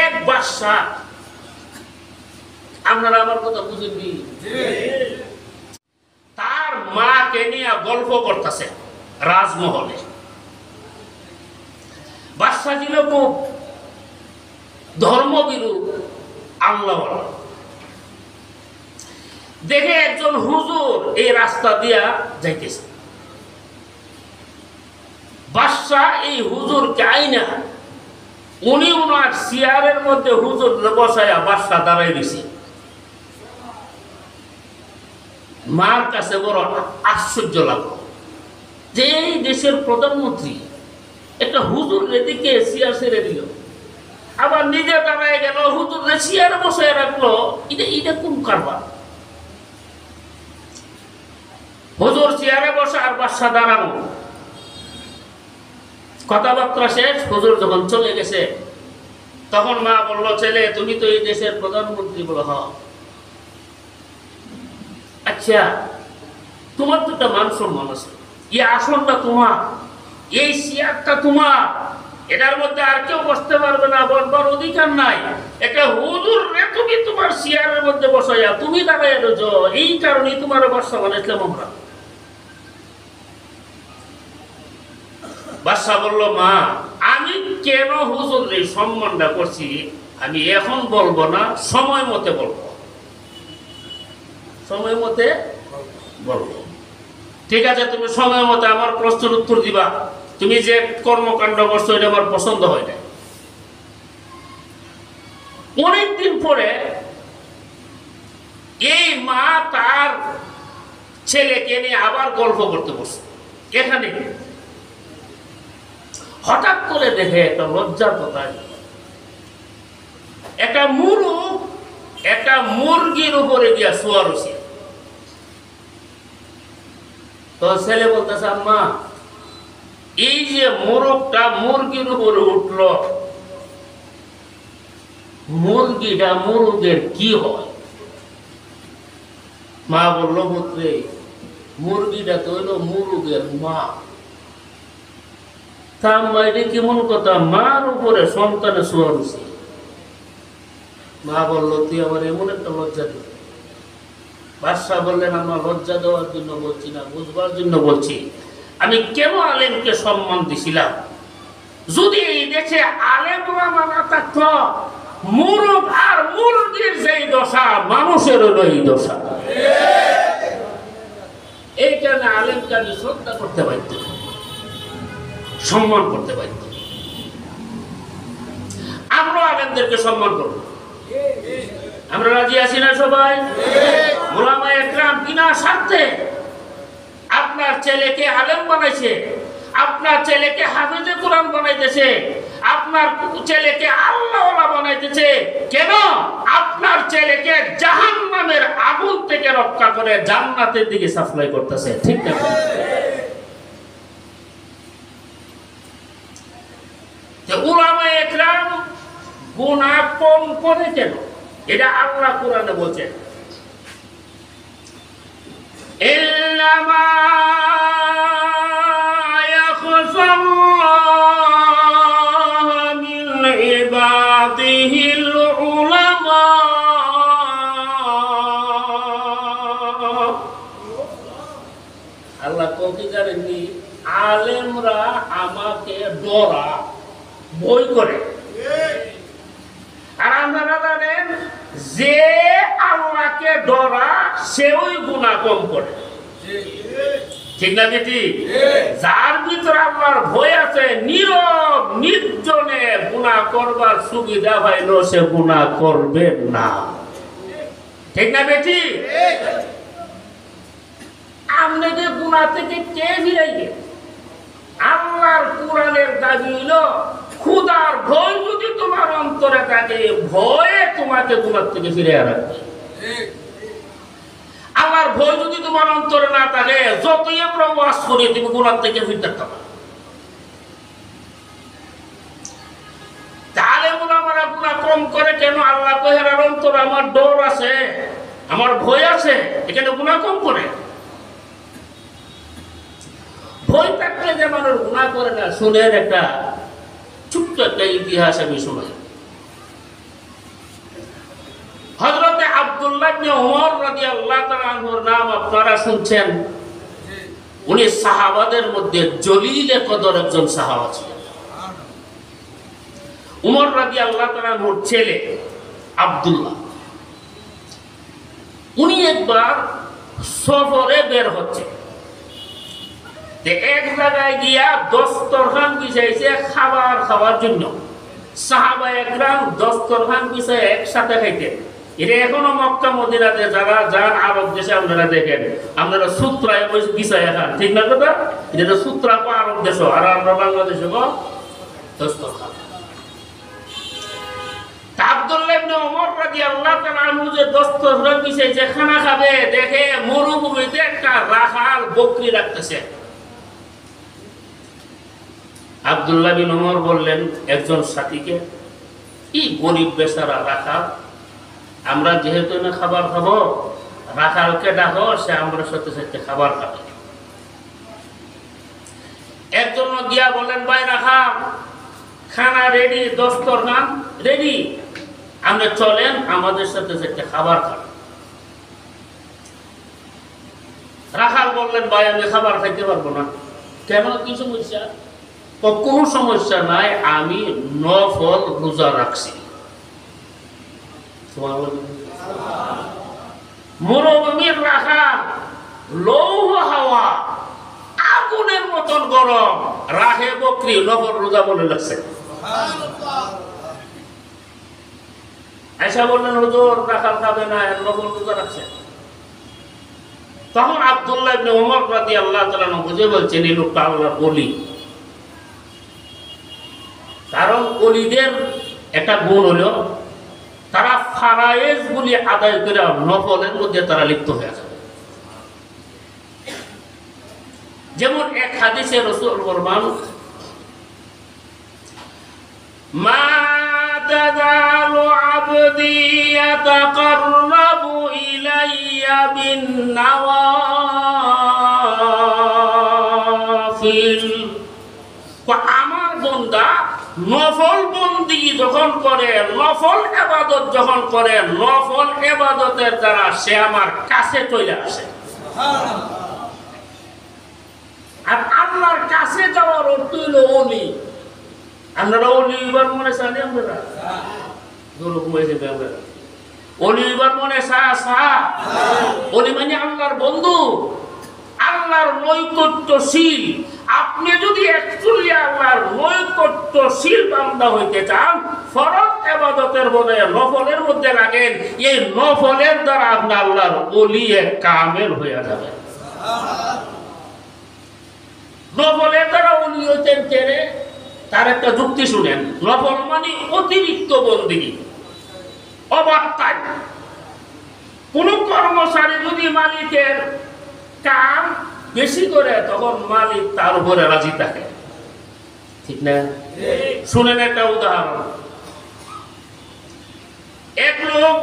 এক বাদশাহ, আপনারা আমার কথা বুঝেননি, তার মাকে নিয়ে গল্প করতেছে রাজমহলে। বাদশাহ ছিল খুব ধর্মবিরু, আল্লাহ দেখে একজন হুজুর এই রাস্তা দিয়া যাইতেছে। বাদশাহ এই হুজুরকে আইনা উনি ওনার চেয়ারের মধ্যে হুজুর বসায়া বাদশাহ দাঁড়াই দিছে। মার কাছে বড় আশ্চর্য লাগলো যে এই দেশের প্রধানমন্ত্রী একটা হুজুর এদিকে চেয়ার ছেড়ে দিল, আবার নিজে দাঁড়ায় গেল, হুজুর চেয়ারে বসায় রাখলো। এটা কোন কারবার? হুজুর চেয়ারে বসা আর বাদশাহ দাঁড়ানো, কথাবার্তা শেষ। হুজুর যখন চলে গেছে তখন মা বলল, ছেলে তুমি তো এই দেশের প্রধানমন্ত্রী। বলো হ। আচ্ছা তোমার তো একটা মান সম্মান আছে, এই আসনটা তোমার, এই চেয়ারটা তোমার, এটার মধ্যে আর কেউ বসতে পারবে না, বসবার অধিকার নাই। একটা হুজুর তুমি তোমার চেয়ারের মধ্যে বসাইয়া তুমি দাঁড়াই রয়েছ, এই কারণেই তোমার বাদশাহ বানাইছিলাম আমরা। বাদশাহ বলল, মা আমি কেন হুজুর এই সম্মানটা করছি আমি এখন বলবো না, সময় মতে বলবো, সময় মতে বলবো। ঠিক আছে, তুমি সময় মতে আমার প্রশ্নের উত্তর দিবা। তুমি যে কর্মকাণ্ড করছো এটা আমার পছন্দ হয় না। অনেকদিন পরে এই মা তার ছেলেকে নিয়ে আবার গল্প করতে বসে। এখানে হঠাৎ করে দেখে একটা লজ্জার কথা, একটা মুরগ একটা মুরগির উপরে গিয়া শোয়া রয়েছে। তো ছেলে বলতেছে, আম্মা এই যে মোরগটা মুরগির উপরে উঠল, মুরগিটা মুরগের কি হয়? মা বলল, পুত্রে মুরগিটা তো হইল মুরগের মা। তা আম্মা এটা কেমন কথা, মার উপরে সন্তানে শোয়া রয়েছে? মা বলল, তুই আমার এমন একটা লজ্জা দিবি। বাদশাহ বললেন, আমার লজ্জা দেওয়ার জন্য বলছি না, বুঝবার জন্য বলছি। আমি কেন আলেমকে সম্মান দিছিলাম? যদি এই দেশে আলেমরা মানা থাকত, মুরগ আর মুরগির যেই দশা মানুষের হলো এই দশা। এই কারণে আলেমকে আমি শ্রদ্ধা করতে পারত, সম্মান করতে পারত। আমরা আলেমদেরকে সম্মান করব। আমরা রাজি আছি না সবাই? ওলামা একরাম বিনা স্বার্থে আপনার ছেলেকে আলেম বানাইছে, আপনার ছেলেকে হাফেজে কোরআন বানাইতেছে, আপনার ছেলেকে আল্লাহওয়ালা বানাইতেছে। কেন? আপনার ছেলেকে জাহান্নামের আগুন থেকে রক্ষা করে জান্নাতের দিকে সাপ্লাই করতেছে। ঠিক না? ওলামা একরাম গুনাহ কম করে কেন? এটা আল্লাহ কোরআনে বলছেন, ইল্লামা ইয়াখশাল্লাহ মিন ইবাদিহিল উলামা। আল্লাহ কবি জানেননি, আলেমরা আমাকে ডরা, ভয় করে। আর আপনারা জানেন যে আল্লাহকে ডরা সেও গুনাহ কম করে। ঠিক না বেটি? যার ভিতরে আল্লাহর ভয় আছে, নীরব নির্জনে গুনাহ করবার সুবিধা পাইল, সে গুনাহ করবে না। ঠিক না বেটি? আপনাকে গুনাহ থেকে কে ফিরাইবে? আল্লাহর কোরআনের দাবি হইল, খুদার ভয় যদি তোমার অন্তরে থাকে, ভয়ে তোমাকে গুনাহ থেকে ফিরে রাখবে। আল্লাহর ভয় যদি তোমার অন্তরে না থাকে, যতই আমরা ওয়াজ করি তুমি গুনাহ থেকে ফিরতে পারবে। তাহলে ওলামারা গুনাহ কম করে কেন? আল্লাহ কহে অন্তরে আমার ডর আছে, আমার ভয় আছে, এখানে গুনাহ কম করে। ভয় থাকলে যে মানুষ গুনাহ করে না। শুনেন একটা ছোট্ট একটা ইতিহাস আমি শোনাই। আব্দুল্লাহ ইবনে ওমর রাদিয়াল্লাহু তাআলা আনহুর নাম আপনারা শুনছেন। উনি সাহাবাদের মধ্যে জলিল কদর একজন সাহাবা ছিলেন। উমর রাদিয়াল্লাহু তাআলা আনহুর ছেলে আব্দুল্লাহ, উনি একবার সফরে বের হচ্ছে, এক জায়গায় গিয়া দস্তরখান বিছাইছে খাবার খাওয়ার জন্য। সাহাবায়ে কেরাম দস্তরখান বিছায় একসাথে খাইতেন। এটা এখনো মক্কা মদিনাতে যারা যান আরব দেশে আপনারা দেখেন, আপনারা সূত্রায় বিছায় খান, ঠিক না কথা? এটা সূত্রা কো আরব দেশ, আর আমরা বাংলাদেশে কো দস্তরখান। আব্দুল্লাহ ইবনে ওমর রাদিয়াল্লাহু তাআলা আনহু যে দস্তরখান বিছাইছে খানা খাবে, দেখে মরুভূমিতে একটা রাখাল বকরি রাখতেছে। আব্দুল্লাহ বিন ওমর বললেন একজন সাথীকে, কি গরিব বেচারা রাখাল, আমরা যেহেতু না খাবার খাবো, রাখালকে ডাকো, সে আমরা সাথে সাথে খাবার খাবে। একজন গিয়া বললেন, ভাই রাখাল, খানা রেডি, দস্তরখান রেডি, আমরা চলেন আমাদের সাথে সাথে খাবার খাবো। রাখাল বললেন, ভাই আমি খাবার খাইতে পারবো না। কেন, কি সমস্যা? কোনো সমস্যা নাই, আমি নফল রোজা রাখছি। মরুভূমির রাখাল, লৌহ হাওয়া, আগুনের মতন গরম, রাখে বকরি, নফল রোজা বলে লাগছে। আয়েশা বললেন, হুজুর রাখাল খাবে না, নফল রোজা রাখছে। তখন আব্দুল্লাহ ইবনে ওমর রাদিয়াল্লাহু তাআলা বুঝে বলছেন, এই লোকটা আল্লাহর ওলি। কারণ ওলিদের একটা গুণ হলো তারা ফারায়েজ গুলি আদায় করে নফলের মধ্যে তারা লিপ্ত হয়ে যাবে। যেমন এক হাদিসে রাসূল ফরমান, মা তাযালু আবদি ইয়াতাকাররাবু ইলাইয়া বিন নাওয়াফিল, আমার বান্দা নফল বন্দেগী যখন করে, নফল ইবাদত যখন করে, নফল ইবাদতের দ্বারা সে আমার কাছে চলে আসে। আর আল্লাহর কাছে যাওয়ার অর্থ হলো ওলি। আপনারা ওলি এবার মনে চাই, আপনারা ওলি এবার মনে ওলি মানে আল্লাহর বন্ধু, আল্লাহর নৈকট্যশীল। আপনি যদি অ্যাকচুয়ালি আল্লাহর নৈকট্যশীল বান্দা হইতে চান, ফরজ ইবাদতের মধ্যে নফলের মধ্যে লাগেন, এই নফলের দ্বারা আপনি আল্লাহর ওলি কামেল হয়ে যাবেন। নফলের দ্বারা ওলি হইতেন কেড়ে, তার একটা যুক্তি শুনেন। নফল মানে অতিরিক্ত বন্দেগী, অবাধ্যায়। কোন কর্মচারী যদি মালিকের কাম বেশি করে, তখন মালিক তার উপরে রাজি থাকে, ঠিক না? শুনেন একটা উদাহরণ। এক লোক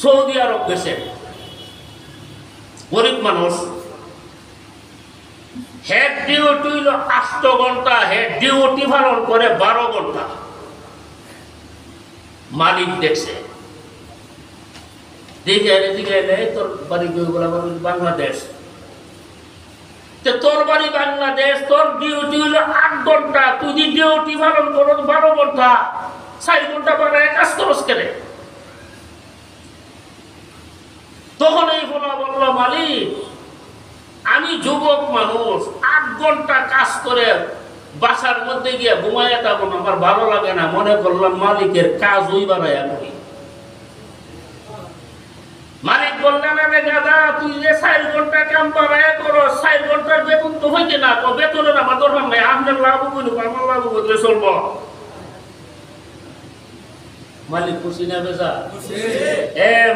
সৌদি আরব গেছে, গরিব মানুষ, হেড ডিউটি হইল 8 ঘন্টা, হেড ডিউটি পালন করে 12 ঘন্টা। মালিক দেখছে, তোর বাড়ি বাংলাদেশ, তোর বাড়ি বাংলাদেশ, তোর ডিউটি হইল 8 ঘন্টা, তুই ডিউটি পালন করো 12 ঘন্টা, 4 ঘন্টা পরে কাজ করস কেন? তখন এই বলল, মালিক আমি যুবক মানুষ, 8 ঘন্টা কাজ করে বাসার মধ্যে গিয়ে ঘুমাইয়া থাকুন, আমার ভালো লাগে না, মনে করলাম মালিকের কাজ ওই বানাইয়া করি। মালিক বললেন, আরে দাদা, তুই যে 4 ঘন্টা কাম বানাইয়া করো, 4 ঘন্টার বেতন তো হইতে না, বেতনের আমার দরকার নাই, আপনার লাভ করবো, আমার লাভ করলে চলবো। মালিক খুশি না বেজা?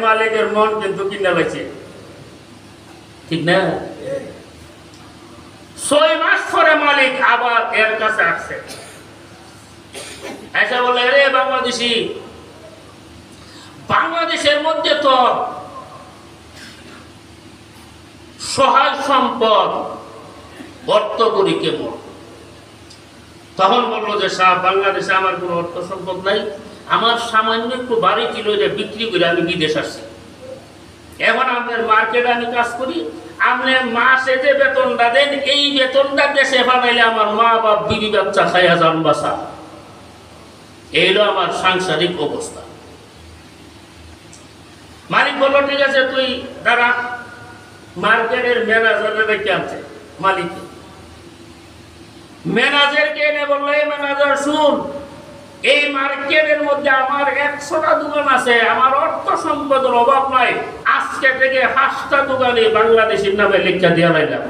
মালিকের মন কিন্তু কিনা লাগছে, ঠিক না? 6 মাস পরে মালিক আবার এর কাছে আসছে, এসে বলে, রে বাংলাদেশি, বাংলাদেশের মধ্যে তো সহায় সম্পদ অর্থ করি কেমন? তখন বললো যে সাহেব, বাংলাদেশে আমার কোনো অর্থ সম্পদ নাই, আমার সামান্য একটু বাড়ি ছিল, এটা বিক্রি করে আমি বিদেশ আসছি। এখন আপনার মার্কেটে আমি কাজ করি, আপনি মাসে যে বেতনটা দেন, এই বেতনটা দেশে পাঠাইলে আমার মা বাপ বিবি বাচ্চা খাইয়া যান বাসা। এই হলো আমার সাংসারিক অবস্থা। মালিক বলল ঠিক আছে তুই দাঁড়া, মার্কেটের ম্যানেজারের রেখে আনছে মালিক। ম্যানেজারকে এনে বললো, এই ম্যানেজার শুন, এই মার্কেটের মধ্যে আমার 100টা দোকান আছে, আমার অর্থ সম্পদের অভাব নাই, আজকে থেকে 5টা দোকানে বাংলাদেশের নামে লেখা দিয়ে লাইলাম।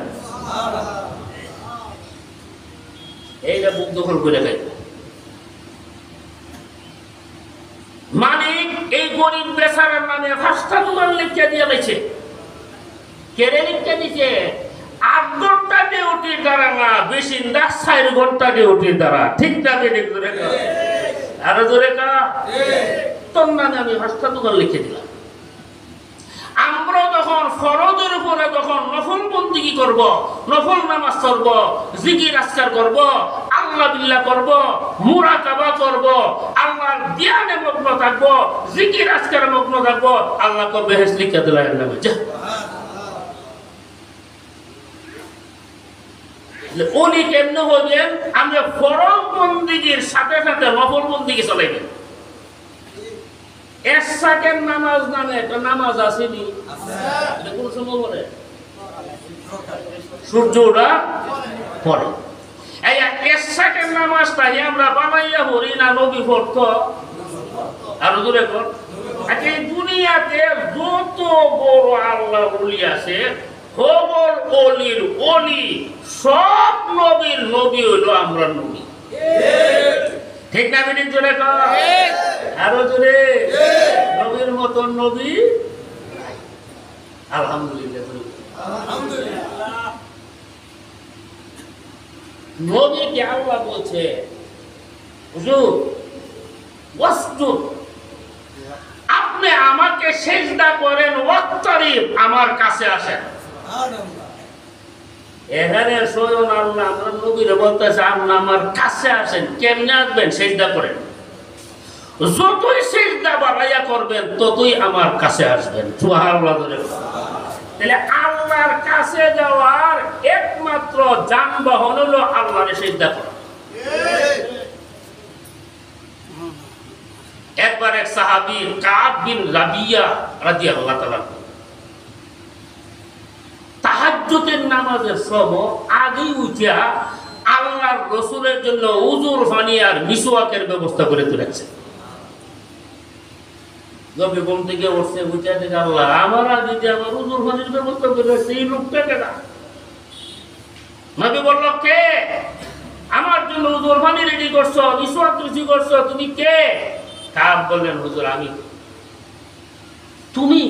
এইটা বুক দখল করে খাই। মালিক এই গরিব বেচারার নামে 5টা দোকান লেখা দিয়ে লাইছে। কেড়ে লেখা দিছে 8 ঘন্টা ডিউটির দ্বারা না, বেশি না 4 ঘন্টা ডিউটির দ্বারা। ঠিক না? আরো জোরে কা তোর নামে আমি 5টা দোকান লিখে দিলাম। আমরা তখন ফরজের উপরে তখন নফল বন্দেগী করব, নফল নামাজ করব, জিকির আজকার করব, আল্লাহ বিল্লাহ করব, মুরাকাবা করব, আল্লাহর ধ্যানে মগ্ন থাকব, জিকির আজকার মগ্ন থাকব, আল্লাহ কো বেহেশত লিখে দিলেন নামে। যা উনি কেমনে হইবেন? আমরা ফরজ বন্দেগীর সাথে সাথে নফল বন্দেগী চলাইবেন। 1 সেকেন্ড নামাজ নামে একটা নামাজ আসেনি, কোন সময় পরে সূর্য ওঠা পরে। এই 1 সেকেন্ড নামাজটাই আমরা বানাইয়া পড়ি না নবী পড়তো? আরো দূরে কর। আচ্ছা, এই দুনিয়াতে যত বড় আল্লাহ ওলি আছে, খবর অলির অলি, সব নবীর নবী হইল আমরা নবী। ঠিক না? মিনিট জোরে কর, আরো জোরে। নবীর মতন নবী আলহামদুলিল্লাহ। নবীকে আল্লাহ বলছে হুজুর ওয়াসজুদ, আপনি আমাকে সিজদা করেন, ওয়াক্তারিব, আমার কাছে আসেন। এখানে স্বয়ং আল্লাহ আমরা নবীরে বলতেছে আপনি আমার কাছে আসেন। কেমনে আসবেন? সিজদা করেন। যতই সিজদা বাড়াইয়া করবেন ততই আমার কাছে আসবেন। সুবহানাল্লাহ। তাহলে আল্লাহর কাছে যাওয়ার একমাত্র যানবাহন হলো আল্লাহরে সিজদা করা। একবার এক সাহাবী কাব বিন রাবিয়া রাদিয়াল্লাহু তাআলা তাহাজ্জুদের নামাজের সময় আগেই উঠিয়া আল্লাহর রাসূলের জন্য উযুর পানি আর মিসওয়াকের ব্যবস্থা করে তুলেছে। নবী ঘুম থেকে উঠছে, উঠে দেখে আল্লাহ আমার আগে যে আমার উযুর পানির ব্যবস্থা করে রাখছে, এই লোকটা কেনা? নবী বলল, কে? আমার জন্য উযুর পানি রেডি করছো, মিসওয়াক রেডি করছো, তুমি কে? কাব বললেন, হুজুর আমি। তুমি?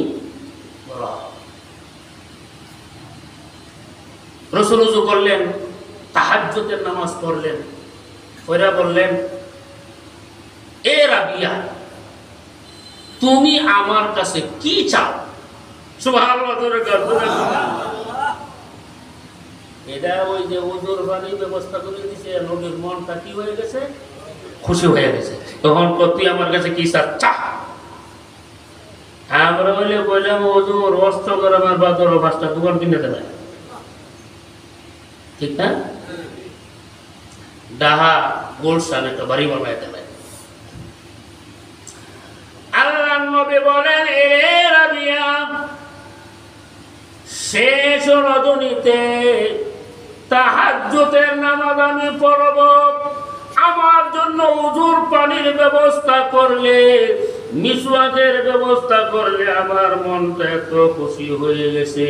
রাসূল ওযু করলেন, তাহাজ্জুদের নামাজ পড়লেন, ওরা বললেন, এ রাবিয়া তুমি আমার কাছে কি চাও? সুবহানাল্লাহ। এটা ওই যে ওযুর পানি ব্যবস্থা করে দিয়েছে, নবীর মনটা কি হয়ে গেছে? খুশি হয়ে গেছে। তখন তুই আমার কাছে কি চা? আমরা বললাম হুজুর অস্ত্র গরমের বাজার 5টা দোকান কিনে দেবে। ঠিক না? ডাহা গুলশান একটা বাড়ি বানায় দেবে। আল্লাহর নবী বলেন, এ রাবিয়া শেষ রজনীতে তাহাজ্জুদের নামাজ আমি পড়ব, আমার জন্য উযুর পানির ব্যবস্থা করলে, মিসওয়াকের ব্যবস্থা করলে আমার মনটা এত খুশি হয়ে গেছে,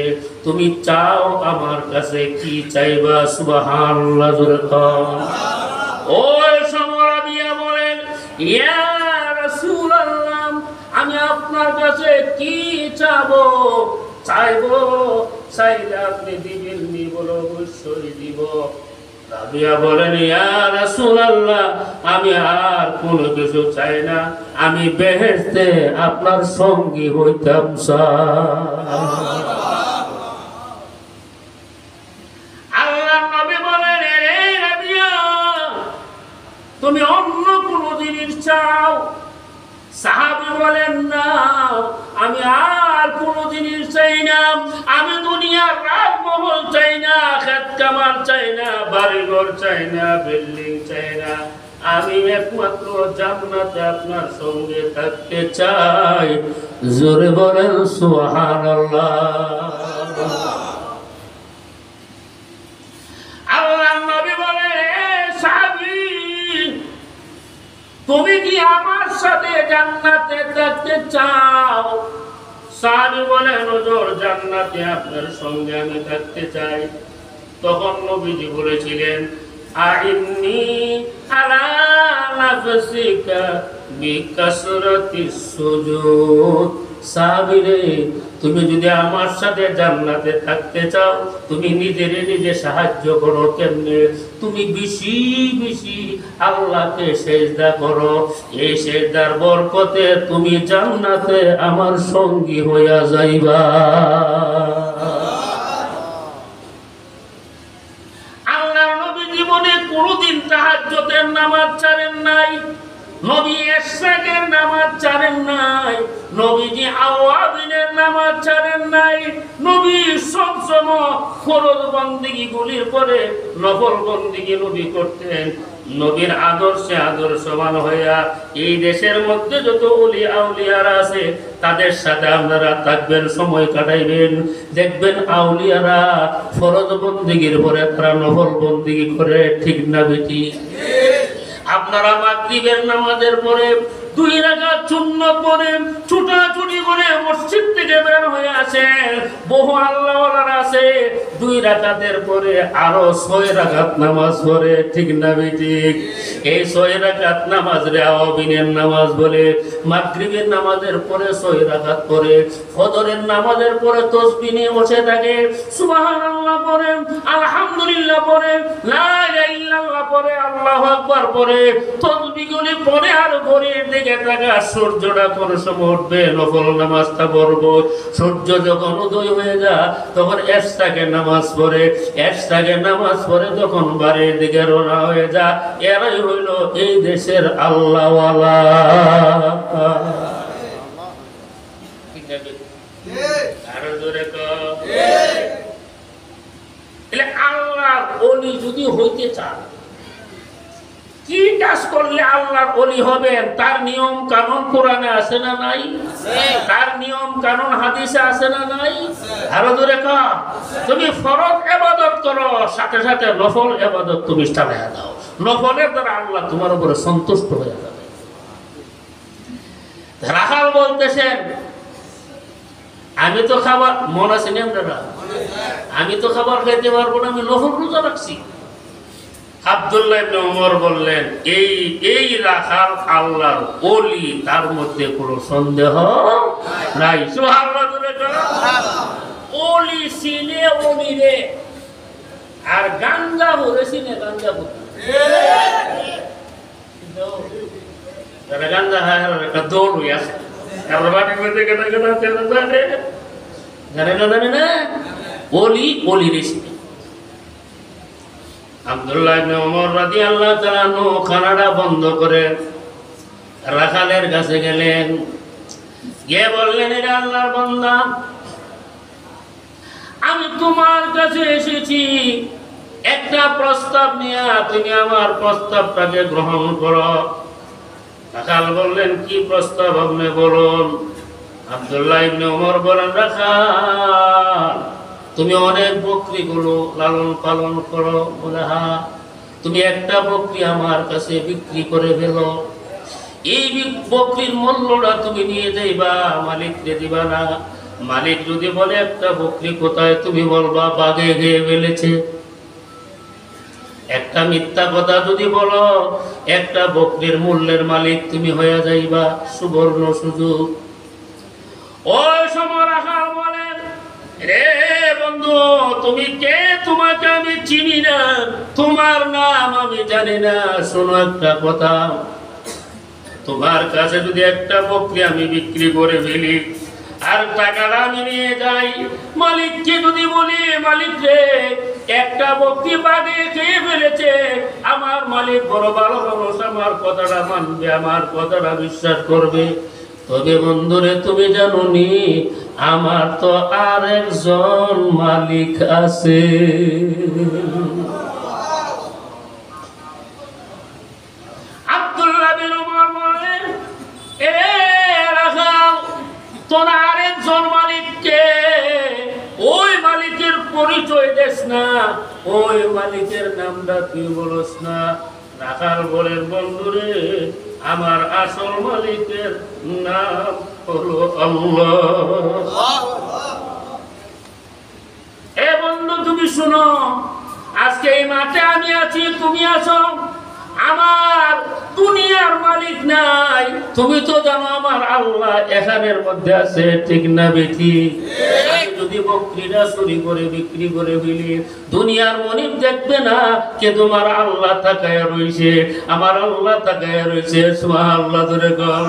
তুমি চাও আমার কাছে কি চাইবা? সুবহানাল্লাহ। ওই সময় রাবিয়া বলেন, ইয়া রাসূলুল্লাহ আমি আপনার কাছে কি চাবো? চাইলে আপনি দিবেন নি? বলো অবশ্যই দিব। রাবিয়া বলেন, ইয়া রাসূলুল্লাহ আমি আর কোনো কিছু চাই না, আমি বেহেশতে আপনার সঙ্গী হইতাম চাই। আল্লাহর নবী বলেন, রে রাবিয়া তুমি অন্য কোনো জিনিস চাও, বলেন না, আমি আর কোনো জিনিস চাই না, আমি দুনিয়ার রাজমহল চাই না, খেত কামার চাই না, বাড়িঘর চাই না, বিল্ডিং চাই না, আমি একমাত্র জান্নাতে আপনার সঙ্গে থাকতে চাই। জোরে বলেন সুবহানাল্লাহ। আল্লাহর নবী বলে, সাহাবী তুমি কি আমার সাথে জান্নাতে থাকতে চাও? সাহাবী বলেন, হুজুর জান্নাতে আপনার সঙ্গে আমি থাকতে চাই। তখন নবীজি বলেছিলেন, আইন্নি আলা নাফসিকা বিকাসরাতিস সুজুদ। সাহাবী রে, তুমি যদি আমার সাথে জান্নাতে থাকতে চাও, তুমি নিজের নিজে সাহায্য করো। কেমনে? তুমি বেশি বেশি আল্লাহকে সিজদা করো। এই সিজদার বরকতে তুমি জান্নাতে আমার সঙ্গী হইয়া যাইবা। আল্লাহর নবী জীবনে কোনদিন তাহাজ্জুদের নামাজ ছাড়েন নাই, নবী ইশরাকের নামাজ ছাড়েন নাই, নবীজি আওয়াবিনের নামাজ ছাড়েন নাই। নবী সবসময় ফরজ বন্দেগীগুলির পরে নফল বন্দেগী নবী করতেন। নবীর আদর্শে আদর্শবান হইয়া এই দেশের মধ্যে যত ওলি আউলিয়ারা আছে তাদের সাথে আপনারা থাকবেন, সময় কাটাইবেন। দেখবেন আউলিয়ারা ফরজ বন্দেগীর পরে তারা নফল বন্দেগী করে, ঠিক না বেটি? আপনারা মাগরিবের নামাজের পরে 2 রাকাত সুন্নাত পড়ে ছুটাছুটি করে মসজিদ থেকে বের হয়ে আসেন। বহু আল্লাহওয়ালারা আছে 2 রাকাতের পরে আরো 6 রাকাত নামাজ পড়ে, ঠিক না বেঠিক? এই 6 রাকাত নামাজ রে আওয়াবিনের নামাজ বলে। মাগরিবের নামাজের পরে 6 রাকাত পড়ে, ফজরের নামাজের পরে তাসবিহ নিয়ে বসে থাকে, সুবহানাল্লাহ পড়ে, আলহামদুলিল্লাহ পড়ে, লা ইলাহা ইল্লাল্লাহ পড়ে, আল্লাহু আকবার পড়ে, তাসবিহগুলি পড়ে আর ঘড়ির দিকে তাকা। সূর্যটা কোন সময় উঠবে, নফল নামাজটা পড়বো। সূর্য যখন উদয় হয়ে যায় তখন এশরাকে নামাজ পড়ে, এশরাকে নামাজ পড়ে যখন বাড়ির দিকে রওনা হয়ে যায়। এরাই হইল এই দেশের আল্লাহওয়ালা। আরো জোরে কও। আল্লাহর ওলি যদি হইতে চান, কি কাজ করলে আল্লাহর ওলি হবেন তার নিয়ম কানুন কোরআনে আছে না নাই? তার নিয়ম কানুন হাদিসে আছে না নাই? আরো জোরে কও। তুমি ফরজ ইবাদত করো, সাথে সাথে নফল ইবাদত তুমি চালিয়ে দাও। নফলের দ্বারা আল্লাহ তোমার উপরে সন্তুষ্ট হয়ে যাবে। রাখাল বলতেছেন, আমি তো খাবার মনে আছে না আপনারা, আমি তো খাবার খাইতে পারবো না, আমি নফল রোজা রাখছি। আব্দুল্লাহ ইবনে ওমর বললেন, এই রাখাল আল্লাহর ওলি, তার মধ্যে কোনো সন্দেহ নাই। ওলি সিনে ওলি রে, আর গাঞ্জা ভরে সিনে গাঞ্জা ভরে। যারা গাঞ্জা খায় একটা দৌড় হয়ে আছে, বাড়ির মধ্যে কেনা কেনা জানে না, জানে না, ওলি ওলি রে সিনে। আব্দুল্লাহ ইবনে ওমর রাদিয়াল্লাহু তাআলা আনহু খানাটা বন্ধ করে রাখালের কাছে গেলেন, গিয়ে বললেন, এ আল্লাহর বান্দা, আমি তোমার কাছে এসেছি একটা প্রস্তাব নিয়ে, তুমি আমার প্রস্তাবটাকে গ্রহণ করো। রাখাল বললেন, কি প্রস্তাব আপনি বলুন। আব্দুল্লাহ ইবনে ওমর বলেন, রাখাল, তুমি অনেক বকরিগুলো লালন পালন করো। বলে, হ্যাঁ। তুমি একটা বকরি আমার কাছে বিক্রি করে ফেলো, এই বকরির মূল্যটা তুমি নিয়ে যাইবা, মালিককে দিবা না। মালিক যদি বলে একটা বকরি কোথায়, তুমি বলবা বাঘে খেয়ে ফেলেছে। একটা মিথ্যা কথা যদি বলো, একটা বকরির মূল্যের মালিক তুমি হয়ে যাইবা। সুবর্ণ সুযোগ। ওই সময় রাখাল বলেন, রে বন্ধু, তুমি কে? তোমাকে আমি চিনি না, তোমার নাম আমি জানি না। শোনো একটা কথা, তোমার কাছে যদি একটা বকরি আমি বিক্রি করে ফেলি আর টাকাটা আমি নিয়ে যাই, মালিককে যদি বলি, মালিক রে একটা বকরি বাগে খেয়ে ফেলেছে, আমার মালিক বড় ভালো মানুষ, আমার কথাটা মানবে, আমার কথাটা বিশ্বাস করবে। তবে বন্ধুরে তুমি জানো নি আমার তো আরেকজন মালিক আছে। আব্দুল্লাহ বিন উমর বলেন, এ রাখাল, তোর আরেকজন মালিককে, ওই মালিকের পরিচয় দেস না, ওই মালিকের নামটা তুই বলস না। রাখাল বলেন, বন্ধুরে আমার আসল মালিকের নাম হলো আল্লাহ। এ বন্ধু তুমি শুনো, আজকে এই মাঠে আমি আছি, তুমি আছো, আমার দুনিয়ার মালিক নাই। তুমি তো জানো আমার আল্লাহ এখানের মধ্যে আছে, ঠিক না বেটি? আমি যদি বকরিটা চুরি করে বিক্রি করে ফেলি, দুনিয়ার মনিব দেখবে না কে তোমার আল্লাহ তাকায়া রয়েছে, আমার আল্লাহ তাকায়া রয়েছে। সুবহানাল্লাহ ধরে কর।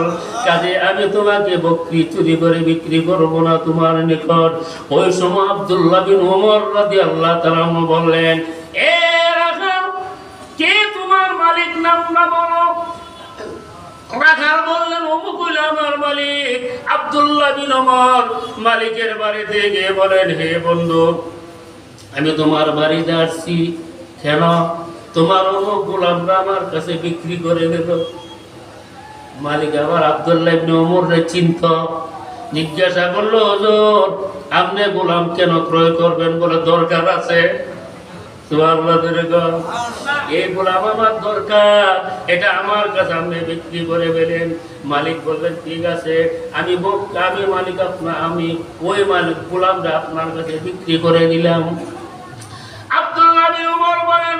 কাজে আমি তোমাকে বকরি চুরি করে বিক্রি করব না তোমার নিকট। ওই সময় আব্দুল্লাহ বিন উমর রাদিয়াল্লাহু তাআলা বললেন, এ রাখাল, কে তোমার মালিক, নামটা বলো। রাখাল বললেন, অমুক হইল আমার মালিক। আব্দুল্লাহ বিন উমর মালিকের বাড়িতে গিয়ে বলেন, হে বন্ধু, আমি তোমার বাড়িতে আসছি কেন? তোমার অমুক গোলামরা আমার কাছে বিক্রি করে দিল। মালিক আবার আব্দুল্লাহ ইবনে উমরকে চিনত, জিজ্ঞাসা করলো, হুজুর আপনি গোলাম কেন ক্রয় করবেন? বলে দরকার আছে। এই গোলাম আমার দরকার, এটা আমার কাছে আপনি বিক্রি করে ফেলেন। মালিক বললেন, ঠিক আছে, আমি মালিক আমি ওই মালিক গোলামটা আপনার কাছে বিক্রি করে দিলাম। আব্দুল্লাহ বিন উমর বলেন,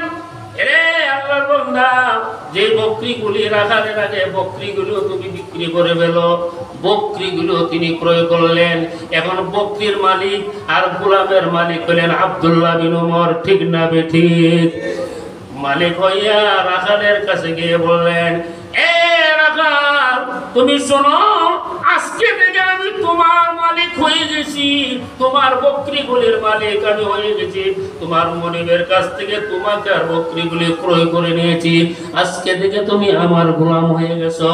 রে আল্লাহর বান্দা, যে বকরিগুলি রাখালের আগে বকরিগুলো তুমি বিক্রি করে ফেলো। বকরিগুলো তিনি ক্রয় করলেন। এখন বকরির মালিক আর গোলামের মালিক হলেন আব্দুল্লাহ বিন উমর, ঠিক না বেঠিক? মালিক হইয়া রাখালের কাছে গিয়ে বললেন, এ রাখাল, তুমি শোনো, আজকে থেকে আমি তোমার মালিক হয়ে গেছি, তোমার বকরিগুলির মালিক আমি হয়ে গেছি। তোমার মনিবের কাছ থেকে তোমাকে আর বকরিগুলি ক্রয় করে নিয়েছি। আজকে থেকে তুমি আমার গোলাম হয়ে গেছো।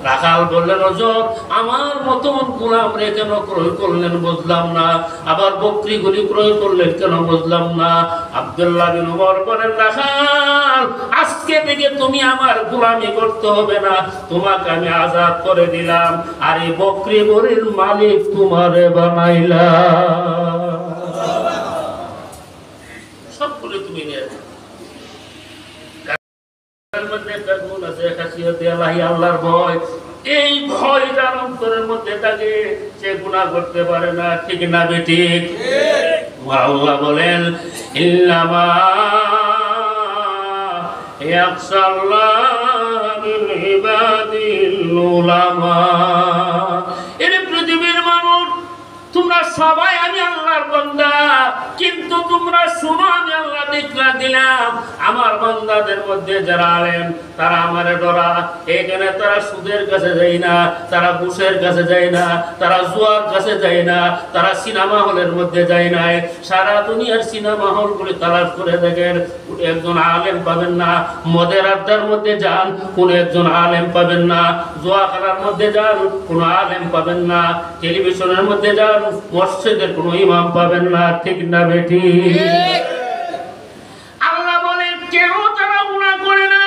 রাখাল বললেন, হুজুর আমার মতন গোলাম রে কেন ক্রয় করলেন বুঝলাম না, আবার বকরিগুলি ক্রয় করলেন কেন বুঝলাম না। আব্দুল্লাহ বিন উমর বলেন, রাখাল, আজকে থেকে তুমি আমার গোলামি করতে হবে না, তোমাকে আমি আজাদ করে দিলাম, আর এই বকরি গরির মালিক তোমারে বানাইলাম। সবগুলো তুমি নিয়ে আল্লাহর ভয়, এই ভয় যার অন্তরের মধ্যে থাকে সে গুনাহ করতে পারে না, ঠিক না বেঠিক? আল্লাহ বলেন, ইল্লামা পৃথিবীর মানুষ তোমরা সবাই আমি আল্লাহর বান্দা, কিন্তু তোমরা শুনো আমি আল্লাহ দিকরা দিলাম আমার বান্দাদের মধ্যে যারা আলেম তারা আমারে ডরা। এখানে তারা সুদের কাছে যায় না, তারা ঘুষের কাছে যায় না, তারা জুয়ার কাছে যায় না, তারা সিনেমা হলের মধ্যে যায় না। সারা দুনিয়ার সিনেমা হলগুলি তালাশ করে দেখেন, একজন আলেম পাবেন না। মদের আড্ডার মধ্যে যান, কোন একজন আলেম পাবেন না। জুয়া খেলার মধ্যে যান, কোনো আলেম পাবেন না। টেলিভিশনের মধ্যে যান, মসজিদের কোনো ইমাম পাবেন না, ঠিক না বেটি? আল্লাহ বলেন, কেন তারা গুনাহ করে না?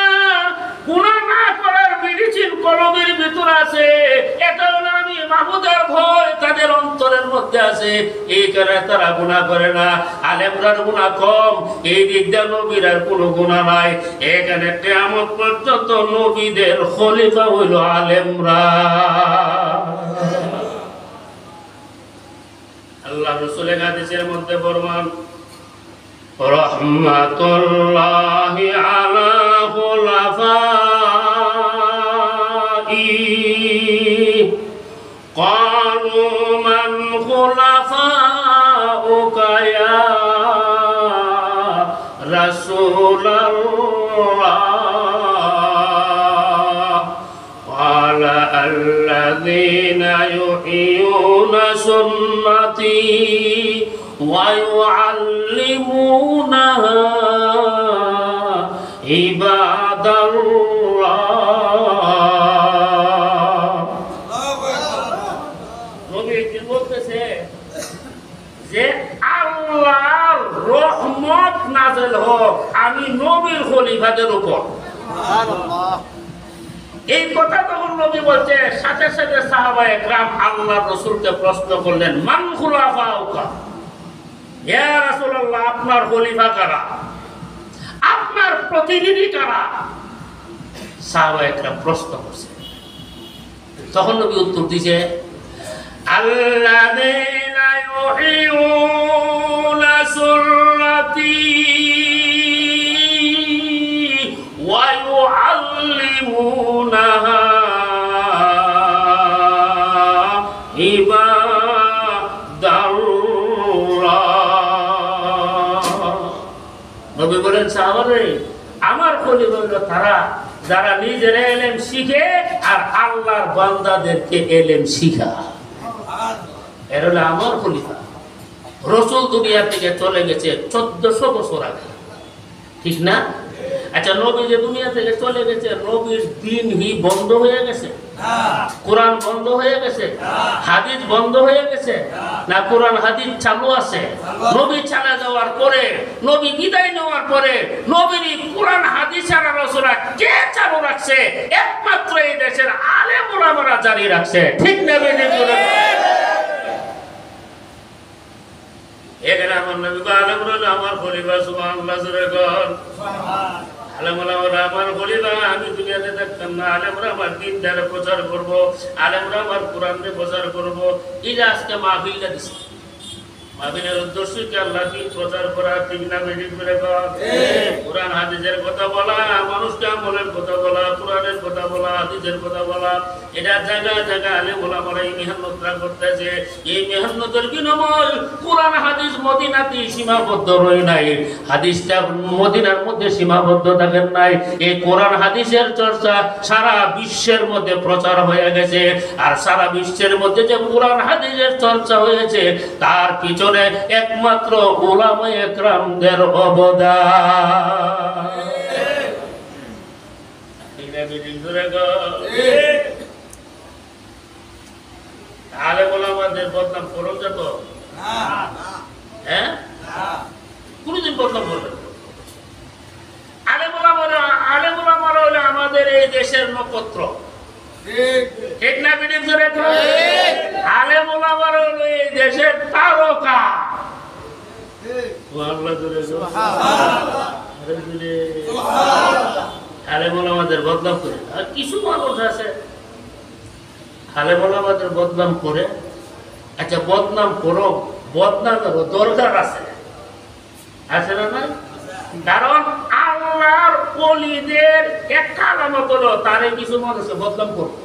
গুনাহ না করার মেডিসিন কলমের ভিতর আছে। এটা হলো আমি মাহবুদের ভয় তাদের অন্তরের মধ্যে আছে, এই কারণে তারা গুনাহ করে না। আলেমরার গুনাহ কম, এই দিক দিয়ে নবীর আর কোনো গুনাহ নাই। এখানে কিয়ামত পর্যন্ত নবীদের খলিফা হইল আলেমরা। আল্লাহ রাসূলের হাদিসের মধ্যে ফরমান, রাহমাতুল্লাহি আলা খুলাফাই ক্বালু মান খুলাফাউকা ইয়া রাসূলাল্লাহ ক্বালা আল্লাযীনা ইউহিয়ুনা সুন্নতি ওয়া ইউআল্লিমুনাহা ইবাদাল্লাহ। খলিফাদের উপর। এই কথা তখন নবী বলছে, সাথে সাথে সাহাবায়ে কেরাম আল্লাহর রাসূলকে প্রশ্ন করলেন, মান খুলাফাউকা, ইয়া রাসূলুল্লাহ, আপনার খলিফা কারা, আপনার প্রতিনিধি কারা? সাহাবায়ে কেরাম প্রশ্ন করছে। তখন নবী উত্তর দিয়েছে, আল্লাযীনা ইউহিউনা সুন্নতি ওয়া ইউআল্লিমুনাহা ইবাদাল্লাহ। নবী বলেন, সাহাবারে, আমার খলিফা হলো তারা যারা নিজের এলেম শিখে আর আল্লাহর বান্দাদেরকে এলেম শিখায়। এর হলো আমার খলিফা। রাসূল দুনিয়া থেকে চলে গেছে 1400 বছর আগে, ঠিক না? আচ্ছা, নবী যে দুনিয়া থেকে চলে গেছে, নবীর দ্বীনই বন্ধ হয়ে গেছে? কোরআন বন্ধ হয়ে গেছে? হাদিস বন্ধ হয়ে গেছে? না কোরআন হাদিস চালু আছে? নবী চলে যাওয়ার পরে, নবী বিদায় নেওয়ার পরে নবীর কোরআন হাদিস আর আলোচনা কে চালু রাখছে? একমাত্র এই দেশের আলেম ওলামারা জারি রাখছে, ঠিক না? এখানে আমার নবী আলেম হলো আমার খলিফা। সুবহানাল্লাহ, জোরে বল সুবহানাল্লাহ। আলেমরা আমার খলিফা। আমি দুনিয়াতে থাকতাম না, আলেমরা আমার দ্বীন দ্বারা প্রচার করব, আলেমরা আমার কোরআন দিয়ে প্রচার করব। এই যে আজকে মাহফিলটা দিচ্ছে, মাহফিলের উদ্দেশ্য কি? আল্লাহ দ্বীন প্রচার করা, ঠিক না? বেঠিক করে কোরআন হাদিসের কথা বলা, মানুষকে আমলের কথা বলা, কোরআনের কথা বলা, হাদিসের কথা বলা। এটা জায়গায় জায়গায় আলেম ওলামারা এই মেহনতটা করতেছে। এই মেহনতের বিনিময় কোরআন হাদিস মদিনাতে সীমাবদ্ধ রয়ে নাই, হাদিসটা মদিনার মধ্যে সীমাবদ্ধ থাকেন নাই। এই কোরআন হাদিসের চর্চা সারা বিশ্বের মধ্যে প্রচার হয়ে গেছে। আর সারা বিশ্বের মধ্যে যে কোরআন হাদিসের চর্চা হয়েছে, তার পিছনে একমাত্র উলামায়ে কেরামদের অবদান। আলেম ওলামাদের বদনাম করো যত, হ্যাঁ, কোনদিন বদনাম করবে? আলেম ওলামারা হলো আমাদের এই দেশের নক্ষত্র, ঠিক না? আলেম ওলামারা হলো এই দেশের তারকা। আলেম ওলামাদের বদনাম করে। আর কিছু মানুষ আছে আলেম ওলামাদের বদনাম করে। আচ্ছা, বদনাম করো, বদনামেরও দরকার আছে, আছে না? না, কারণ আল্লাহর ওলিদের একটা আলামত হলো তারে কিছু মানুষকে বদনাম করবে।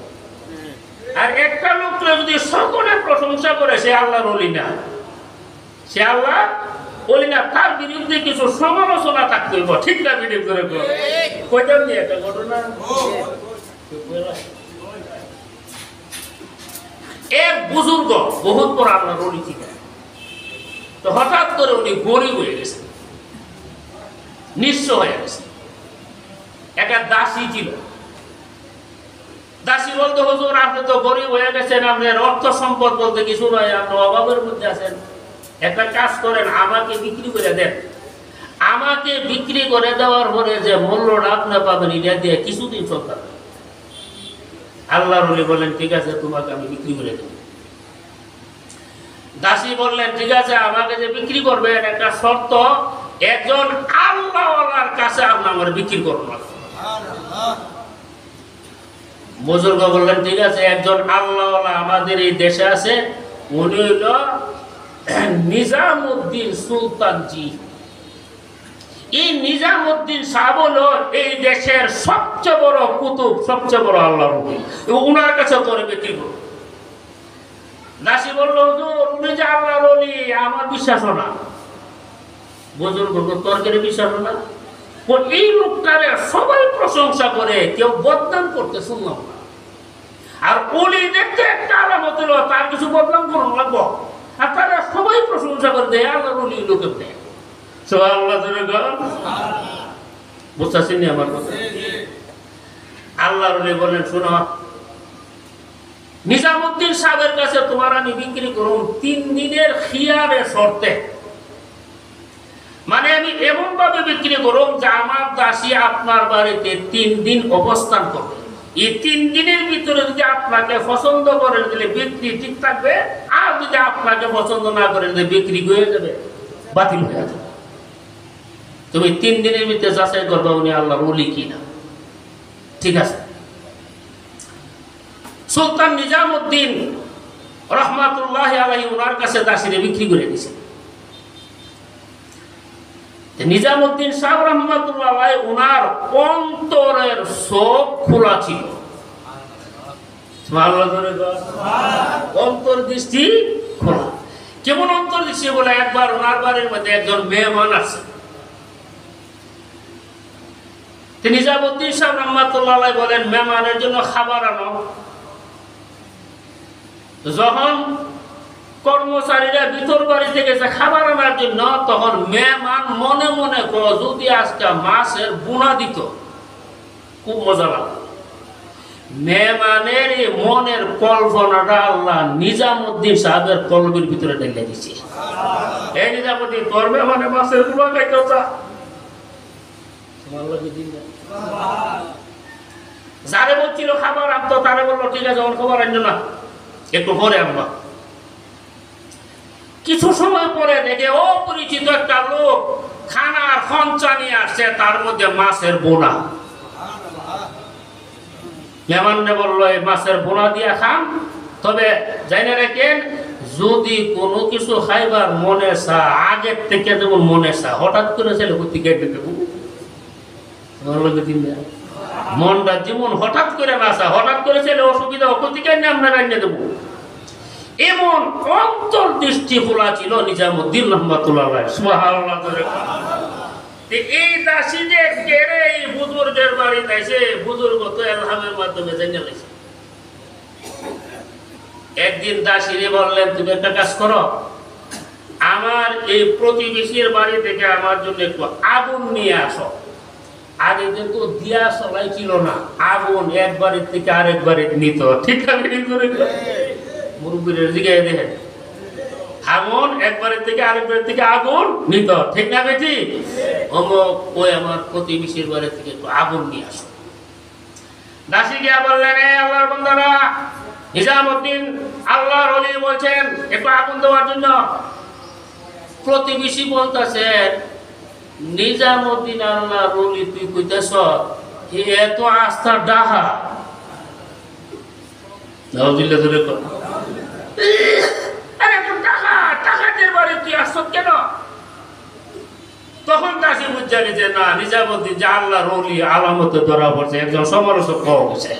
আর একটা লোককে যদি সকলে প্রশংসা করে, সে আল্লাহর ওলি না, সে আল্লাহ ওলি না। তার বিরুদ্ধে কিছু সমালোচনা থাকতে হইব, ঠিক না? বিরোধ করে কইতাম নি একটা ঘটনা। এক বুজুর্গ বহুত বড় আল্লাহর ওলি ছিলেন। তো হঠাৎ করে উনি গরিব হয়ে গেছেন, নিঃস্ব হয়ে গেছে। একটা দাসী ছিল। দাসী বলতে, হুজুর আপনি তো গরিব হয়ে গেছেন, আপনার অর্থ সম্পদ বলতে কিছু নয়, আপনি অভাবের মধ্যে আছেন। একটা কাজ করেন, আমাকে বিক্রি করে দেন। আমাকে বিক্রি করে দেওয়ার পরে যে মূল্যটা আপনি পাবেন, এটা দিয়ে কিছুদিন চলতে হবে। আল্লাহর ওলি বললেন, ঠিক আছে, তোমাকে আমি বিক্রি করে দেব। দাসী বললেন, ঠিক আছে, আমাকে যে বিক্রি করবেন, একটা শর্ত, একজন আল্লাহওয়ালার কাছে আপনি আমার বিক্রি করবেন। বুজুর্গ বললেন, ঠিক আছে, একজন আল্লাহওয়ালা আমাদের এই দেশে আছে, উনি হইল নিজামউদ্দিন সুলতানজি। এই নিজামউদ্দিন সাহেব হলো এই দেশের সবচেয়ে বড় কুতুব, সবচেয়ে বড় আল্লাহর ওলি। উনার কাছে তোরে বিক্রি করব। দাসী বলল, হুজুর উনি যে আল্লাহর ওলি, আমার বিশ্বাস না। বুজুর্গ তর্কের বিশ্বাস না। এই লোকটারে সবাই প্রশংসা করে, কেউ বদনাম করতে শুনলাম না। আর ওলি দেখতে একটা আলামত হলো, তার কিছু বদনাম করুন লাগবো। আর তারা সবাই প্রশংসা করে দেয়, আল্লাহর ওলি লোকের দেয়। বুঝতেছেন আমার কথা? আল্লাহর ওলি বলেন, শোনো, নিজামউদ্দিন সাহেবের কাছে তোমার আমি বিক্রি করুন 3 দিনের খিয়ারে শর্তে। মানে আমি এমন ভাবে বিক্রি করুন যে আমার দাসী আপনার বাড়িতে 3 দিন অবস্থান করবে। এই 3 দিনের ভিতরে যদি আপনাকে পছন্দ করে দিলে বিক্রি ঠিক থাকবে, আর যদি আপনাকে পছন্দ না করে দিলে বিক্রি হয়ে যাবে, বাতিল হয়ে যাবে। তুমি 3 দিনের ভিতরে যাচাই করবে উনি আল্লাহর ওলি কিনা। ঠিক আছে। সুলতান নিজামউদ্দিন রহমাতুল্লাহি আলাইহি ওনার কাছে দাসীরে বিক্রি করে দিয়েছেন। নিজামউদ্দিন সাহেব রহমাতুল্লাহ আলাইহি ওনার অন্তরের চোখ খোলা ছিল। অন্তর্দৃষ্টি খোলা। কেমন অন্তর্দৃষ্টি বলে, একবার ওনার বাড়ির মধ্যে একজন মেহমান আছে। নিজামউদ্দিন সাহেব রহমাতুল্লাহ আলাইহি বলেন মেহমানের জন্য খাবার আনো। যখন কর্মচারীরা ভিতর বাড়িতে গেছে খাবার আনার জন্য, তখন মেহমান মনে মনে যদি আজকে মাছের বোনা দিত খুব মজা লাগতো। মেহমানের এই মনের কল্পনাটা আল্লাহ নিজামউদ্দিন সাহেবের কলবের ভিতরে ঢেলে দিচ্ছে। এই নিজামউদ্দিন তোর মেহমানে মাছের বোনা খাইতে চা, যারে বলছিল খাবার আনতো তারে বললো ঠিক আছে ওর খাবার আনছো না, একটু পরে আনবা। কিছু সময় পরে দেখে অপরিচিত একটা লোক খানার খঞ্চা নিয়ে আসছে, তার মধ্যে মাছের বোনা। মেহমানকে বললো এই মাছের বোনা দিয়ে খান, তবে জানে রাখেন যদি কোনো কিছু খাইবার মনে চা আগের থেকে যেমন মনে চা হঠাৎ করে ছেলে কেটে দেবো, মনটা যেমন হঠাৎ করে না চা হঠাৎ করে ছেলে অসুবিধা অক্ষতিকে আমরা রান্না দেবো, এমন অন্তর্দৃষ্টি খোলা ছিল নিজামউদ্দিন রহমাতুল্লাহ আলাইহি। সুবহানাল্লাহ। এই দাসী যে কেড়ে এই বুজুর্গের বাড়িতে এসে বুজুর্গ তো এলহামের মাধ্যমে জেনে গেছে। একদিন দাসীরে বললেন তুমি একটা কাজ করো, আমার এই প্রতিবেশীর বাড়ি থেকে আমার জন্য একটু আগুন নিয়ে আসো। আগে কিন্তু দিয়া চলাই ছিল না, আগুন এক বাড়ির থেকে আরেক বাড়িতে নিত। ঠিক আছে, মুরব্বীদের জিগায় দেখেন, আগুন একবারের থেকে আরেকবারের থেকে আগুন নিত। ঠিক না বেটি? অমুক ওই আমার প্রতিবেশীর বাড়ি থেকে একটু আগুন নিয়ে আসো। দাসী গিয়া বললেন আল্লাহর বান্দারা, নিজামউদ্দিন আল্লাহর ওলি বলছেন একটু আগুন দেওয়ার জন্য। প্রতিবেশী বলতেছেন নিজামউদ্দিন আল্লাহর ওলি তুই কইতেছ, এত আস্থা ডাহা। নাউজুবিল্লাহ ধরে কর, তখন দাসী বুঝা নিছে না নিজামউদ্দিন যে আল্লাহর ওলি আলামতে ধরা পড়ছে, একজন সমালোচক পাওয়া গেছে।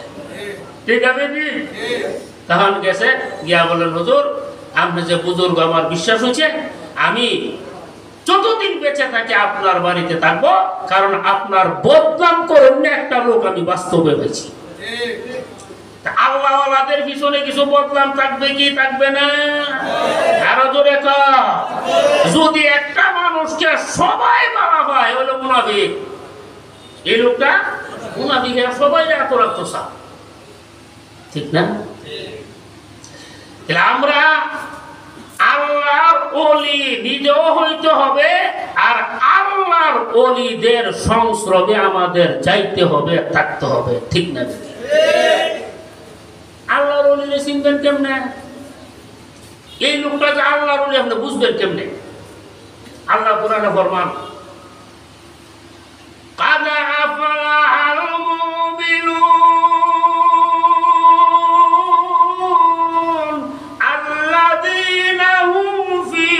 ঠিক আছে, তখন গেছে গিয়া বলেন হুজুর আপনি যে বুজুর্গ আমার বিশ্বাস হয়েছে, আমি যতদিন বেঁচে থাকি আপনার বাড়িতে থাকবো, কারণ আপনার বদনাম করুন না একটা লোক আমি বাস্তবে পেয়েছি। আল্লাহওয়ালাদের পিছনে কিছু বদনাম থাকবে কি থাকবে না? আরো জোরে কর। যদি একটা মানুষকে সবাই মারা হয় হলো মুনাফিক, এই লোকটা মুনাফিক, সবাই এত রাখতো সা। ঠিক না? আমরা আল্লাহর ওলি নিজেও হইতে হবে, আর আল্লাহর ওলিদের সংস্রবে আমাদের যাইতে হবে, থাকতে হবে। ঠিক না? আল্লাহর ওলিরে চিনবেন কেমনে? এই লোকটা যে আল্লাহর ওলি আপনি বুঝবেন কেমনে? আল্লাহ কোরআনে ফরমান, قد أفلح المؤمنون الذين هم في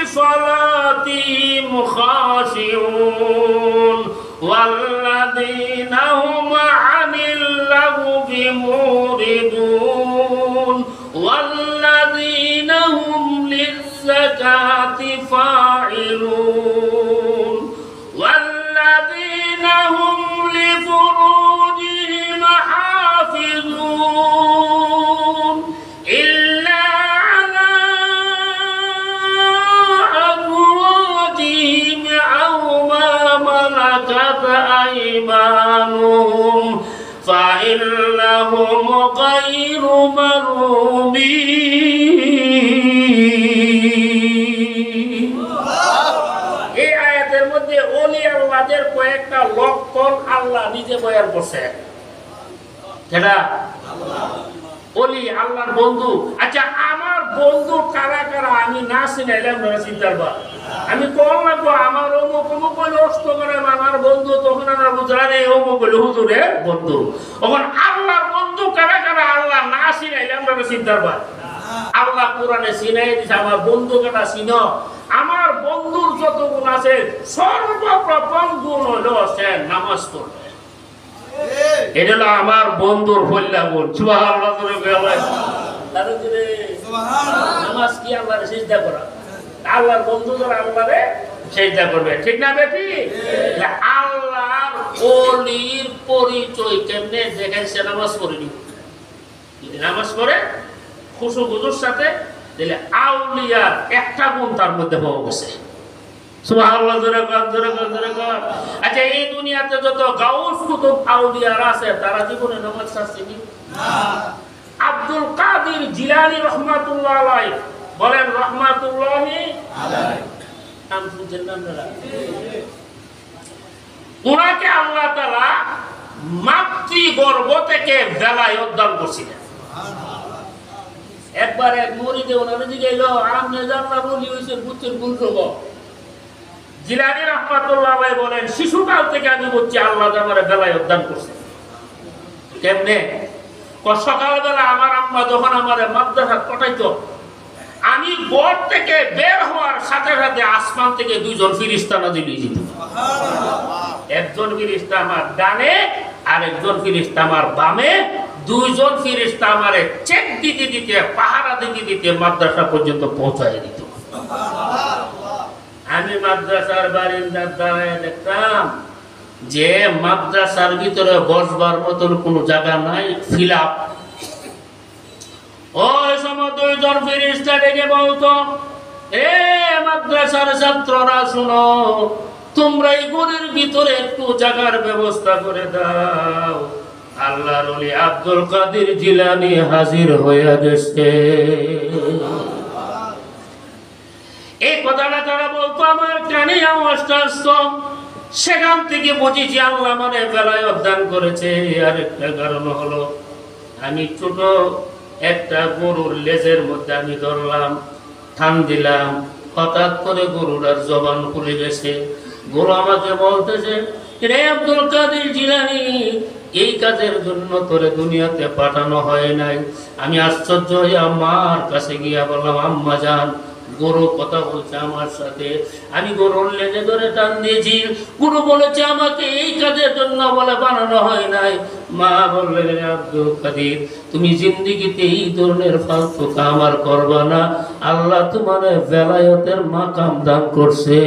صلاتهم خاشعون والذين هم عن اللغو معرضون والذين هم للزكاة فاعلون والذين هم لفروجهم حافظون إلا على أزواجهم أو ما ملكت أيمانهم فإنهم غير ملومين। এই আয়াতের মধ্যে তাদের কয়েকটা লক্ষণ আল্লাহ নিজে বয়ান করছে। সেটা বলি আল্লাহর বন্ধু। আচ্ছা, আমার বন্ধু কারা কারা আমি না চিনাইলাম না চিন্তার বা আমি কম লাগবো আমার অমুক অমুক বলে অস্ত করে আমার বন্ধু, তখন আমার বুঝলাম এই অমুক বলে হুজুরের বন্ধু। তখন আল্লাহর বন্ধু কারা কারা আল্লাহ না চিনাইলাম না চিন্তার বা আল্লাহ কোরআনে চিনাই দিছে আমার বন্ধু কাটা চিনো। আমার বন্ধুর যত গুণ আছে সর্বপ্রথম গুণ হলো সে নামাজ পড়ে। এটা হলো আমার বন্ধুর ফল্লা গুণ। সুবহানাল্লাহ। নামাজ কি আল্লাহরে সিজদা করা, আল্লাহর বন্ধু যারা আল্লাহরে সিজদা করবে, ঠিক না বেটি? আল্লাহর ওলির পরিচয় কেমনে দেখাইছে? নামাজ পড়ে নি, নামাজ পড়ে খুশু খুজুর সাথে দিলে আউলিয়ার একটা গুণ তার মধ্যে পাওয়া গেছে। সুবহানাল্লাহ। জোরে কর, জোরে কর, জোরে কর। আচ্ছা, এই দুনিয়াতে যত গাউস কুতুব আউলিয়ার আছে তারা জীবনে নামাজ ছাড়ছেনি না। আব্দুল কাদের জিলানী রহমাতুল্লাহ আলাইহি বলেন, রহমাতুল্লাহি আলাইহি, নাম শুনছেন না আপনারা? উনাকে আল্লাহ তাআলা মাতৃগর্ভ থেকে বেলায়েত দান করেছিলেন। একবার এক মুরিদে ওনার দিকে এলো, আপনি জানলা বলি হয়েছে বুঝছেন কোন খবর? জিলানী রহমাতুল্লাহ আলাইহি বলেন, শিশুকাল থেকে আমি বলছি আল্লাহ আমার বেলায়েত দান করছে। কেমনে? সকালবেলা আমার আম্মা যখন আমার মাদ্রাসা পাঠাইতো, আমি ঘর থেকে বের হওয়ার সাথে সাথে আসমান থেকে দুইজন ফেরেশতা নাযিল হয়ে যেত। একজন ফেরেশতা আমার ডানে আর একজন ফেরেশতা আমার বামে। দুইজন ফেরেশতা আমারে চেক দিতে দিতে, পাহারা দিতে দিতে মাদ্রাসা পর্যন্ত পৌঁছায় দিত। আমি মাদ্রাসার বারিন্দার দাঁড়ায় দেখতাম যে মাদ্রাসার ভিতরে বসবার মতন কোন জায়গা নাই, ফিল আপ। ওই সময় দুইজন ফেরেশতা ডেকে বলতো, এ মাদ্রাসার ছাত্ররা শুনো, তোমরা এই ঘরের ভিতরে একটু জায়গার ব্যবস্থা করে দাও, আল্লাহর ওলি আব্দুল কাদের জিলানী হাজির হয়ে গেছে। এই কথাটা তারা বলতো, আমার কানে আওয়াজটা আসতো। সেখান থেকে বুঝেছি আল্লাহ মানে বেলায়েত দান করেছে। আর একটা কারণ হলো, আমি ছোট একটা গরুর লেজের মধ্যে আমি ধরলাম, টান দিলাম, হঠাৎ করে গরুটার জবান খুলে গেছে। গরু আমাকে বলতেছে, রে আব্দুল কাদের জিলানী, এই কাজের জন্য তোরে দুনিয়াতে পাঠানো হয় নাই। আমি আশ্চর্য হয়ে আম্মার কাছে গিয়া বললাম, আম্মা জান, গরু কথা বলছে আমার সাথে। আমি গরুর লেজে ধরে টান দিয়েছি। গরু বলেছে আমাকে এই কাজের জন্য বলে বানানো হয় নাই। মা বললেন, আব্দুল কাদের, তুমি জিন্দেগিতে এই ধরনের ফালতু কাম আর করবা না, আল্লাহ তোমার বেলায়েতের মাকাম দান করছে।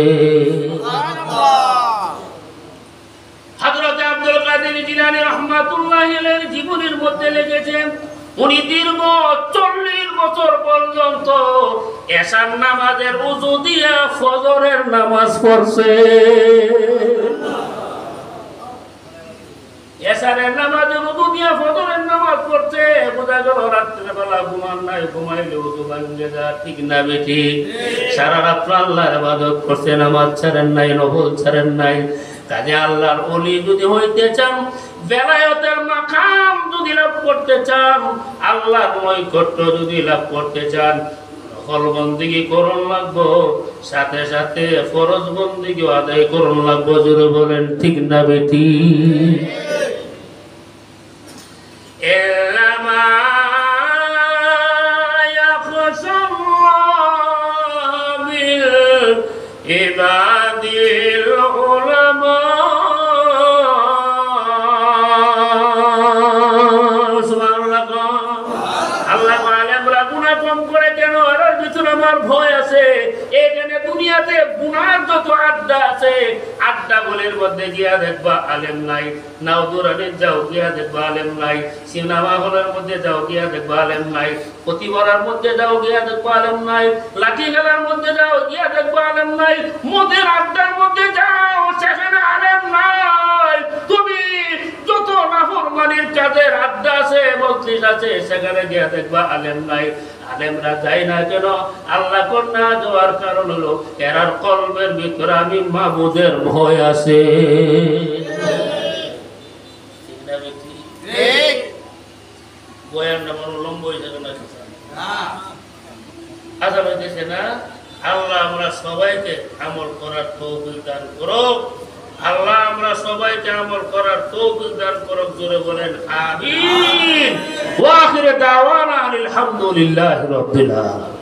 হযরত আব্দুল কাদের জিলানী রাহমাতুল্লাহি আলাইহির জীবনের মধ্যে লেগেছে, উনি দীর্ঘ 40 বছর পর্যন্ত এশার নামাজের ওযু দিয়া ফজরের নামাজ পড়ছে। এশারের নামাজের ওযু দিয়া ফজরের নামাজ পড়ছে। বোঝা গেল রাত্রে বেলা ঘুমান নাই, ঘুমাইলে ওযু ভাঙে যায়, ঠিক না বেটি? সারা রাত আল্লাহর ইবাদত করছে, নামাজ ছাড়েন নাই, নফল ছাড়েন নাই। কাজে আল্লাহর ওলি যদি হইতে চান, বেলায়েতের মাকাম যদি লাভ করতে চান, আল্লাহর নৈকট্য যদি লাভ করতে চান, নফল বন্দেগী করণ লাগবো, সাথে সাথে ফরজ বন্দেগী আদায় করণ লাগবো। জোরে বলেন, ঠিক না বেটি? ইবাদিল উলামা, আল্লাহ আলেমরা গুনাহ কম করে কেন? এর ভিতরে আমার ভয় আছে। এখানে দুনিয়াতে গুনার যত আড্ডা আছে, আড্ডা বলের মধ্যে গিয়া দেখবা আলেম নাই, নাওদুরানে যাও গিয়া দেখবা আলেম নাই, সিনেমা হলের মধ্যে যাও গিয়া দেখবা আলেম নাই, প্রতিবারের মধ্যে যাও গিয়া দেখবা আলেম নাই, লাঠি খেলার মধ্যে যাও গিয়া দেখবা আলেম নাই, মদের আড্ডার মধ্যে যাও সেখানে আলেম নাই। তুমি যত নাফরমানির কাজের আড্ডা আছে, মজলিস আছে, সেখানে গিয়ে দেখবা আলেম নাই। আলেমরা যায় না কেন? আল্লাহ কন্যা যাওয়ার কারণ হলো এরার কলবের ভিতরে আমি মাবুদের ভয় আছে। বয়ানটা বড় লম্বা হয়ে যাবে না? আশা পাইতেছে না? আল্লাহ আমরা সবাইকে আমল করার তৌফিক দান করুক। আল্লাহ আমরা সবাইকে আমল করার তৌফিক দান করুক। জোরে বলেন আমিন। ওয়া আখিরু দাওয়ানা আলহামদুলিল্লাহি রাব্বিল আলামিন।